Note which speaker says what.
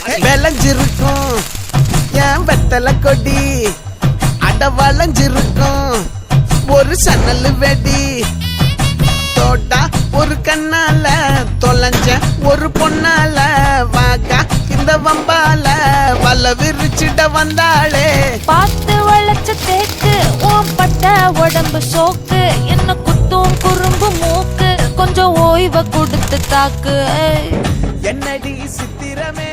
Speaker 1: விளைஞ்சிருக்கும் என் வெத்தலை கொடி அட வளைஞ்சிருக்கும் ஒரு சன்னல் வெடி தோட்டா ஒரு கண்ணால தொலைஞ்ச ஒரு பொண்ணால வாக்கா இந்த வம்பால வல விரிச்சிட வந்தாளே
Speaker 2: பார்த்து வளைச்ச தேக்கு ஓம் பட்ட உடம்பு சோக்கு என்ன குத்தும் குறும்பு மூக்கு கொஞ்சம் ஓய்வை கொடுத்து தாக்கு
Speaker 1: என்னடி சித்திரமே